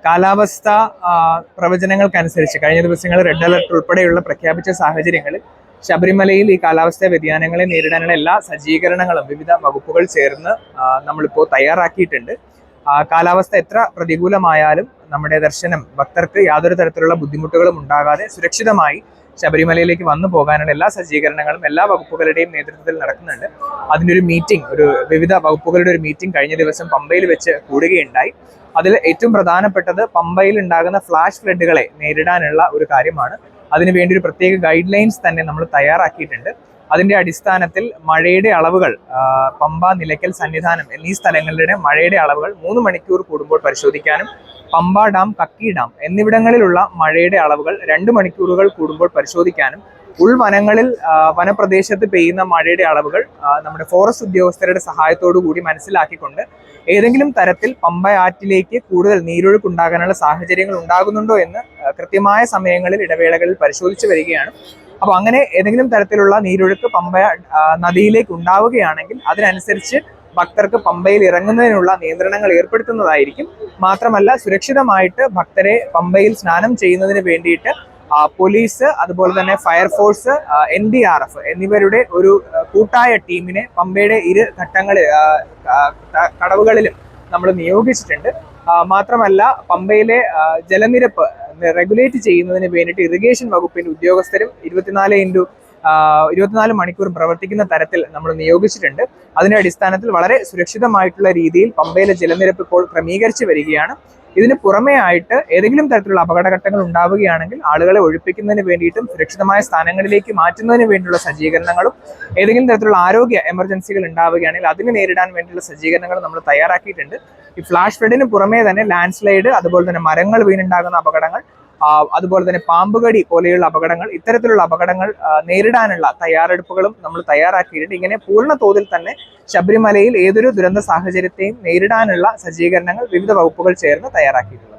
കാലാവസ്ഥ പ്രവചനങ്ങൾക്കനുസരിച്ച് കഴിഞ്ഞ ദിവസങ്ങളിൽ റെഡ് അലർട്ട് ഉൾപ്പെടെയുള്ള പ്രഖ്യാപിച്ച സാഹചര്യങ്ങളിൽ ശബരിമലയിൽ ഈ കാലാവസ്ഥാ വ്യതിയാനങ്ങളെ നേരിടാനുള്ള എല്ലാ സജ്ജീകരണങ്ങളും വിവിധ വകുപ്പുകൾ ചേർന്ന് നമ്മളിപ്പോൾ തയ്യാറാക്കിയിട്ടുണ്ട്. കാലാവസ്ഥ എത്ര പ്രതികൂലമായാലും നമ്മുടെ ദർശനം ഭക്തർക്ക് യാതൊരു തരത്തിലുള്ള ബുദ്ധിമുട്ടുകളും ഉണ്ടാകാതെ സുരക്ഷിതമായി ശബരിമലയിലേക്ക് വന്നു പോകാനുള്ള എല്ലാ സജ്ജീകരണങ്ങളും എല്ലാ വകുപ്പുകളുടെയും നേതൃത്വത്തിൽ നടക്കുന്നുണ്ട്. അതിൻ്റെ ഒരു മീറ്റിംഗ്, വിവിധ വകുപ്പുകളുടെ ഒരു മീറ്റിംഗ് കഴിഞ്ഞ ദിവസം പമ്പയിൽ വെച്ച് കൂടുകയുണ്ടായി. അതിൽ ഏറ്റവും പ്രധാനപ്പെട്ടത് പമ്പയിൽ ഉണ്ടാകുന്ന ഫ്ലാഷ് ഫ്ലഡുകളെ നേരിടാനുള്ള ഒരു കാര്യമാണ്. അതിനുവേണ്ടി ഒരു പ്രത്യേക ഗൈഡ് ലൈൻസ് തന്നെ നമ്മൾ തയ്യാറാക്കിയിട്ടുണ്ട്. അതിന്റെ അടിസ്ഥാനത്തിൽ മഴയുടെ അളവുകൾ പമ്പ, നിലയ്ക്കൽ സന്നിധാനം എന്നീ സ്ഥലങ്ങളുടെ മഴയുടെ അളവുകൾ 3 മണിക്കൂർ കൂടുമ്പോൾ പരിശോധിക്കാനും പമ്പ ഡാം, കക്കി ഡാം എന്നിവിടങ്ങളിലുള്ള മഴയുടെ അളവുകൾ 2 മണിക്കൂറുകൾ കൂടുമ്പോൾ പരിശോധിക്കാനും ഉൾവനങ്ങളിൽ വനപ്രദേശത്ത് പെയ്യുന്ന മഴയുടെ അളവുകൾ നമ്മുടെ ഫോറസ്റ്റ് ഉദ്യോഗസ്ഥരുടെ സഹായത്തോടു കൂടി മനസ്സിലാക്കിക്കൊണ്ട് ഏതെങ്കിലും തരത്തിൽ പമ്പയാറ്റിലേക്ക് കൂടുതൽ നീരൊഴുക്കുണ്ടാകാനുള്ള സാഹചര്യങ്ങൾ ഉണ്ടാകുന്നുണ്ടോ എന്ന് കൃത്യമായ സമയങ്ങളിൽ ഇടവേളകളിൽ പരിശോധിച്ചു വരികയാണ്. അപ്പൊ അങ്ങനെ ഏതെങ്കിലും തരത്തിലുള്ള നീരൊഴുക്ക് പമ്പ നദിയിലേക്ക് ഉണ്ടാവുകയാണെങ്കിൽ അതിനനുസരിച്ച് ഭക്തർക്ക് പമ്പയിൽ ഇറങ്ങുന്നതിനുള്ള നിയന്ത്രണങ്ങൾ ഏർപ്പെടുത്തുന്നതായിരിക്കും. മാത്രമല്ല സുരക്ഷിതമായിട്ട് ഭക്തരെ പമ്പയിൽ സ്നാനം ചെയ്യുന്നതിന് വേണ്ടിയിട്ട് പോലീസ്, അതുപോലെ തന്നെ ഫയർഫോഴ്സ്, NDRF എന്നിവരുടെ ഒരു കൂട്ടായ ടീമിനെ പമ്പയുടെ കടവുകളിലും നമ്മൾ നിയോഗിച്ചിട്ടുണ്ട്. മാത്രമല്ല പമ്പയിലെ ജലനിരപ്പ് റെഗുലേറ്റ് ചെയ്യുന്നതിന് വേണ്ടിയിട്ട് ഇറിഗേഷൻ വകുപ്പിന്റെ ഉദ്യോഗസ്ഥരും 24 മണിക്കൂർ പ്രവർത്തിക്കുന്ന തരത്തിൽ നമ്മൾ നിയോഗിച്ചിട്ടുണ്ട്. അതിന്റെ അടിസ്ഥാനത്തിൽ വളരെ സുരക്ഷിതമായിട്ടുള്ള രീതിയിൽ പമ്പയിലെ ജലനിരപ്പ് ഇപ്പോൾ ക്രമീകരിച്ചു വരികയാണ്. ഇതിന് പുറമെ ആയിട്ട് ഏതെങ്കിലും തരത്തിലുള്ള അപകടഘട്ടങ്ങൾ ഉണ്ടാവുകയാണെങ്കിൽ ആളുകളെ ഒഴിപ്പിക്കുന്നതിന് വേണ്ടിയിട്ടും സുരക്ഷിതമായ സ്ഥാനങ്ങളിലേക്ക് മാറ്റുന്നതിന് വേണ്ടിയുള്ള സജ്ജീകരണങ്ങളും ഏതെങ്കിലും തരത്തിലുള്ള ആരോഗ്യ എമർജൻസികൾ ഉണ്ടാവുകയാണെങ്കിൽ അതിനെ നേരിടാൻ വേണ്ടിയുള്ള സജ്ജീകരണങ്ങൾ നമ്മൾ തയ്യാറാക്കിയിട്ടുണ്ട്. ഈ ഫ്ലാഷ് ഫ്ലഡിന് പുറമേ തന്നെ ലാൻഡ് സ്ലൈഡ്, അതുപോലെ തന്നെ മരങ്ങൾ വീണുണ്ടാകുന്ന അപകടങ്ങൾ, അതുപോലെ തന്നെ പാമ്പുകടി പോലെയുള്ള അപകടങ്ങൾ, ഇത്തരത്തിലുള്ള അപകടങ്ങൾ നേരിടാനുള്ള തയ്യാറെടുപ്പുകളും നമ്മൾ തയ്യാറാക്കിയിട്ടുണ്ട്. ഇങ്ങനെ പൂർണ്ണ തോതിൽ തന്നെ ശബരിമലയിൽ ഏതൊരു ദുരന്ത സാഹചര്യത്തെയും നേരിടാനുള്ള സജ്ജീകരണങ്ങൾ വിവിധ വകുപ്പുകൾ ചേർന്ന് തയ്യാറാക്കിയിട്ടുണ്ട്.